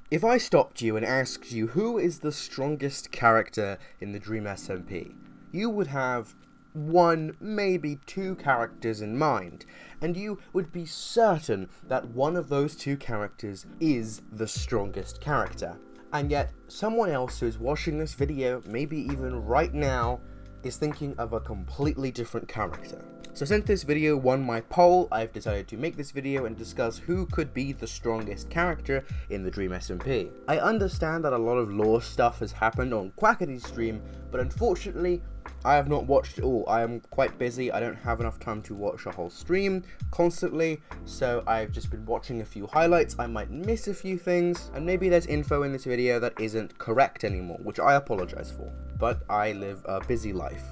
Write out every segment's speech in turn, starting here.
If I stopped you and asked you who is the strongest character in the Dream SMP, you would have one, maybe two characters in mind, and you would be certain that one of those two characters is the strongest character. And yet, someone else who's watching this video, maybe even right now, is thinking of a completely different character. So since this video won my poll, I've decided to make this video and discuss who could be the strongest character in the Dream SMP. I understand that a lot of lore stuff has happened on Quackity's stream, but unfortunately, I have not watched it all. I am quite busy, I don't have enough time to watch a whole stream constantly, so I've just been watching a few highlights. I might miss a few things, and maybe there's info in this video that isn't correct anymore, which I apologize for. But I live a busy life.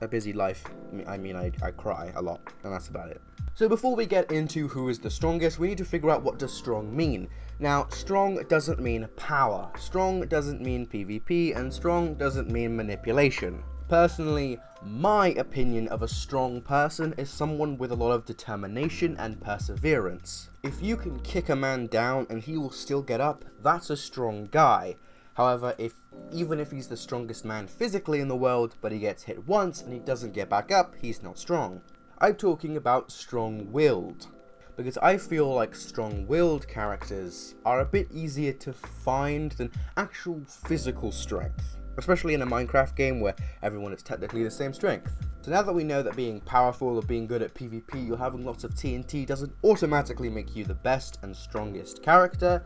A busy life, I cry a lot, and that's about it. So before we get into who is the strongest, we need to figure out what does strong mean. Now, strong doesn't mean power, strong doesn't mean PvP, and strong doesn't mean manipulation. Personally, my opinion of a strong person is someone with a lot of determination and perseverance. If you can kick a man down and he will still get up, that's a strong guy. However, even if he's the strongest man physically in the world, but he gets hit once and he doesn't get back up, he's not strong. I'm talking about strong-willed, because I feel like strong-willed characters are a bit easier to find than actual physical strength, especially in a Minecraft game where everyone is technically the same strength. So now that we know that being powerful or being good at PvP or having lots of TNT doesn't automatically make you the best and strongest character,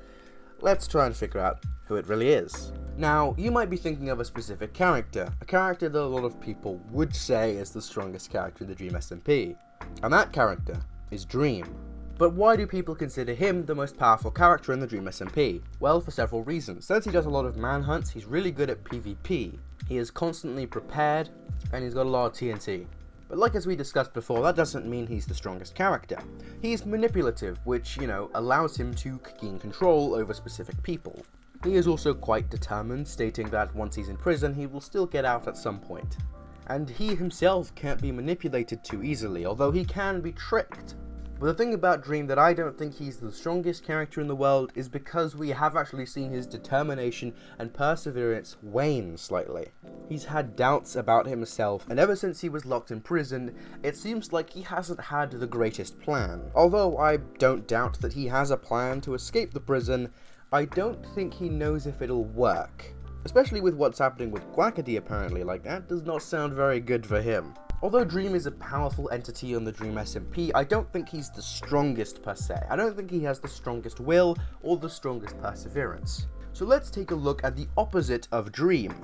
let's try and figure out who it really is. Now, you might be thinking of a specific character, a character that a lot of people would say is the strongest character in the Dream SMP, and that character is Dream. But why do people consider him the most powerful character in the Dream SMP? Well, for several reasons. Since he does a lot of manhunts, he's really good at PvP, he is constantly prepared, and he's got a lot of TNT. But like as we discussed before, that doesn't mean he's the strongest character. He's manipulative, which, allows him to gain control over specific people. He is also quite determined, stating that once he's in prison, he will still get out at some point. And he himself can't be manipulated too easily, although he can be tricked. But the thing about Dream that I don't think he's the strongest character in the world is because we have actually seen his determination and perseverance wane slightly. He's had doubts about himself, and ever since he was locked in prison, it seems like he hasn't had the greatest plan. Although I don't doubt that he has a plan to escape the prison, I don't think he knows if it'll work. Especially with what's happening with Quackity apparently, like that does not sound very good for him. Although Dream is a powerful entity on the Dream SMP, I don't think he's the strongest per se. I don't think he has the strongest will or the strongest perseverance. So let's take a look at the opposite of Dream.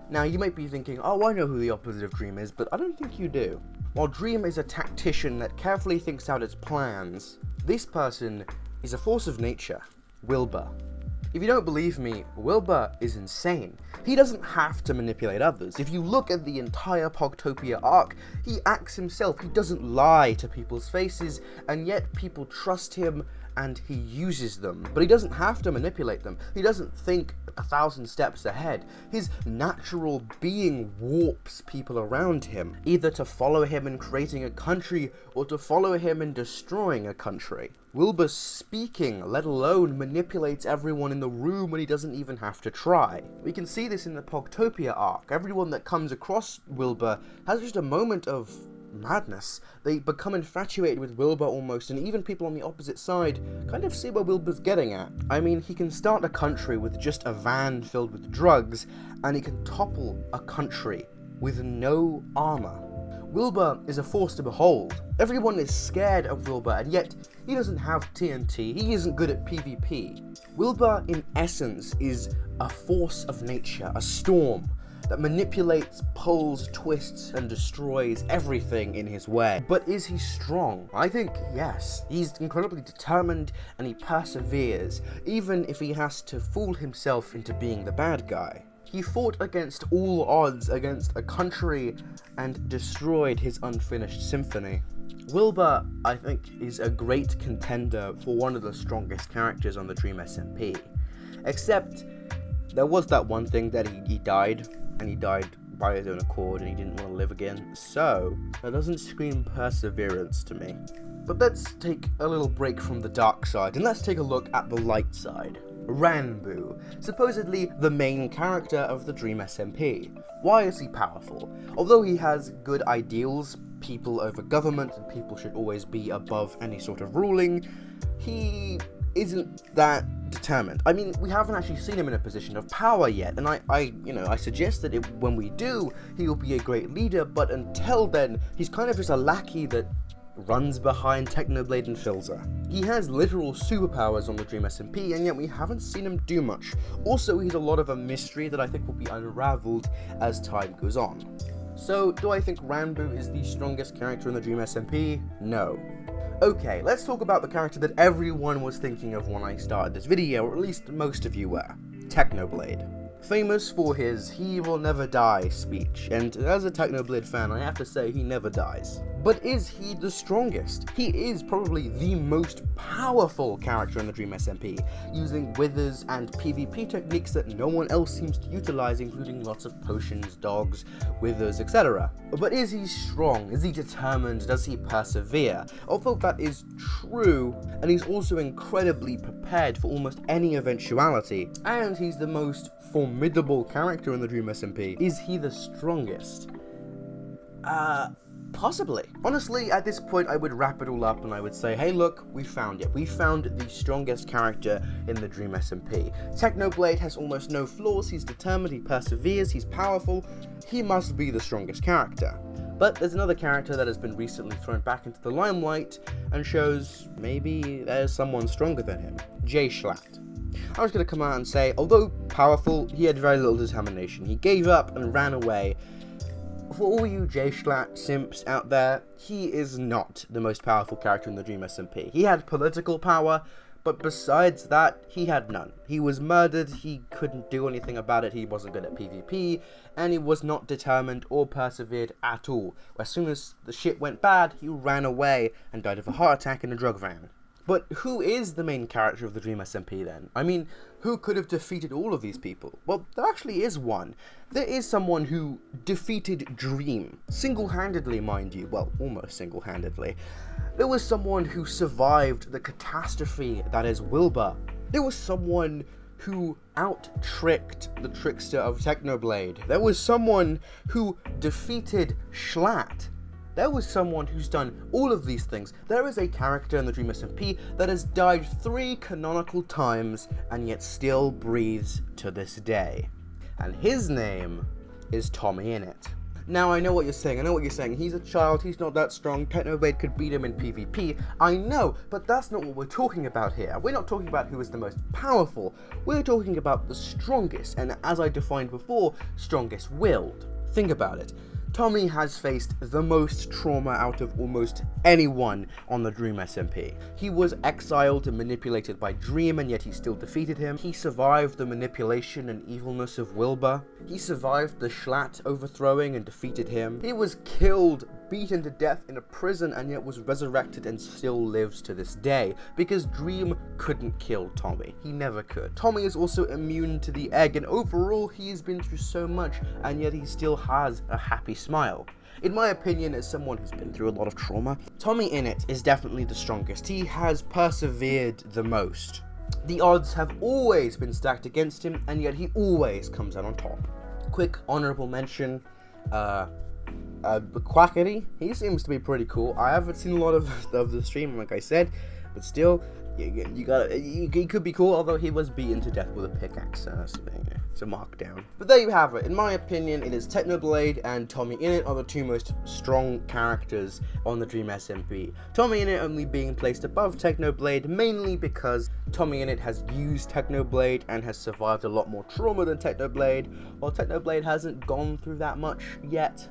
Now you might be thinking, oh, I know who the opposite of Dream is, but I don't think you do. While Dream is a tactician that carefully thinks out its plans, this person is a force of nature, Wilbur. If you don't believe me, Wilbur is insane. He doesn't have to manipulate others. If you look at the entire Pogtopia arc, he acts himself. He doesn't lie to people's faces, and yet people trust him and he uses them. But he doesn't have to manipulate them. He doesn't think 1,000 steps ahead. His natural being warps people around him, either to follow him in creating a country or to follow him in destroying a country. Wilbur's speaking, let alone manipulates everyone in the room when he doesn't even have to try. We can see this in the Pogtopia arc. Everyone that comes across Wilbur has just a moment of madness. They become infatuated with Wilbur almost, and even people on the opposite side kind of see where Wilbur's getting at. I mean, he can start a country with just a van filled with drugs, and he can topple a country with no armor. Wilbur is a force to behold. Everyone is scared of Wilbur, and yet he doesn't have TNT, he isn't good at PvP. Wilbur, in essence, is a force of nature, a storm that manipulates, pulls, twists, and destroys everything in his way. But is he strong? I think yes. He's incredibly determined, and he perseveres, even if he has to fool himself into being the bad guy. He fought against all odds against a country and destroyed his unfinished symphony. Wilbur, I think, is a great contender for one of the strongest characters on the Dream SMP. Except, there was that one thing that he died, and he died by his own accord, and he didn't want to live again, so that doesn't scream perseverance to me. But let's take a little break from the dark side, and let's take a look at the light side. Ranboo, supposedly the main character of the Dream SMP. Why is he powerful? Although he has good ideals, people over government, and people should always be above any sort of ruling, he isn't that determined. I mean, we haven't actually seen him in a position of power yet, and I suggest that when we do, he will be a great leader, but until then, he's kind of just a lackey that runs behind Technoblade and Filzer. He has literal superpowers on the Dream SMP, and yet we haven't seen him do much. Also, he's a lot of a mystery that I think will be unraveled as time goes on. So, do I think Ranboo is the strongest character in the Dream SMP? No. Okay, let's talk about the character that everyone was thinking of when I started this video, or at least most of you were. Technoblade. Famous for his "he will never die" speech, and as a Technoblade fan, I have to say he never dies. But is he the strongest? He is probably the most powerful character in the Dream SMP, using withers and PvP techniques that no one else seems to utilize, including lots of potions, dogs, withers, etc. But is he strong? Is he determined? Does he persevere? Although that is true, and he's also incredibly prepared for almost any eventuality, and he's the most formidable character in the Dream SMP. Is he the strongest? Possibly. Honestly, at this point, I would wrap it all up and I would say, hey look, we found it. We found the strongest character in the Dream SMP. Technoblade has almost no flaws, he's determined, he perseveres, he's powerful, he must be the strongest character. But there's another character that has been recently thrown back into the limelight and shows maybe there's someone stronger than him. Jschlatt. I was going to come out and say, although powerful, he had very little determination. He gave up and ran away. For all you Jayschlatt simps out there, he is not the most powerful character in the Dream SMP. He had political power, but besides that, he had none. He was murdered, he couldn't do anything about it, he wasn't good at PvP, and he was not determined or persevered at all. As soon as the shit went bad, he ran away and died of a heart attack in a drug van. But who is the main character of the Dream SMP then? I mean, who could have defeated all of these people? Well, there actually is one. There is someone who defeated Dream. Single-handedly, mind you. Well, almost single-handedly. There was someone who survived the catastrophe that is Wilbur. There was someone who out-tricked the trickster of Technoblade. There was someone who defeated Jschlatt. There was someone who's done all of these things. There is a character in the Dream SMP that has died 3 canonical times and yet still breathes to this day. And his name is TommInnit. Now, I know what you're saying, he's a child, he's not that strong, Technoblade could beat him in PvP, I know, but that's not what we're talking about here. We're not talking about who is the most powerful, we're talking about the strongest, and as I defined before, strongest willed. Think about it. Tommy has faced the most trauma out of almost anyone on the Dream SMP. He was exiled and manipulated by Dream, and yet he still defeated him. He survived the manipulation and evilness of Wilbur. He survived the Jschlatt overthrowing and defeated him. He was killed, beaten to death in a prison, and yet was resurrected and still lives to this day, because Dream couldn't kill Tommy. He never could. Tommy is also immune to the egg, and overall he has been through so much, and yet he still has a happy smile. In my opinion, as someone who's been through a lot of trauma, TommInnit is definitely the strongest. He has persevered the most. The odds have always been stacked against him, and yet he always comes out on top. Quick honorable mention, Quackity, he seems to be pretty cool. I haven't seen a lot of the stream, like I said, but still, he could be cool, although he was beaten to death with a pickaxe, so it's a markdown. But there you have it. In my opinion, it is Technoblade and TommInnit are the 2 most strong characters on the Dream SMP. TommInnit only being placed above Technoblade, mainly because TommInnit has used Technoblade and has survived a lot more trauma than Technoblade, while Technoblade hasn't gone through that much yet.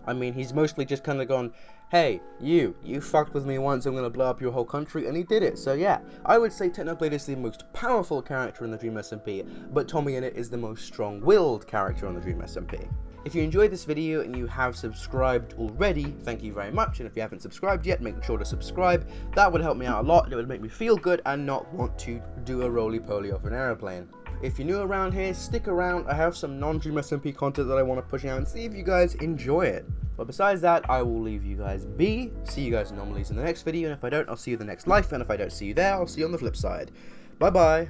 I mean, he's mostly just kind of gone, hey, you fucked with me once, I'm going to blow up your whole country, and he did it. So yeah, I would say Technoblade is the most powerful character in the Dream SMP, but TommInnit is the most strong-willed character on the Dream SMP. If you enjoyed this video and you have subscribed already, thank you very much, and if you haven't subscribed yet, make sure to subscribe. That would help me out a lot, and it would make me feel good and not want to do a roly-poly off an aeroplane. If you're new around here, stick around. I have some non-Dream SMP content that I want to push out and see if you guys enjoy it. But besides that, I will leave you guys be. See you guys anomalies in the next video, and if I don't, I'll see you in the next life, and if I don't see you there, I'll see you on the flip side. Bye bye.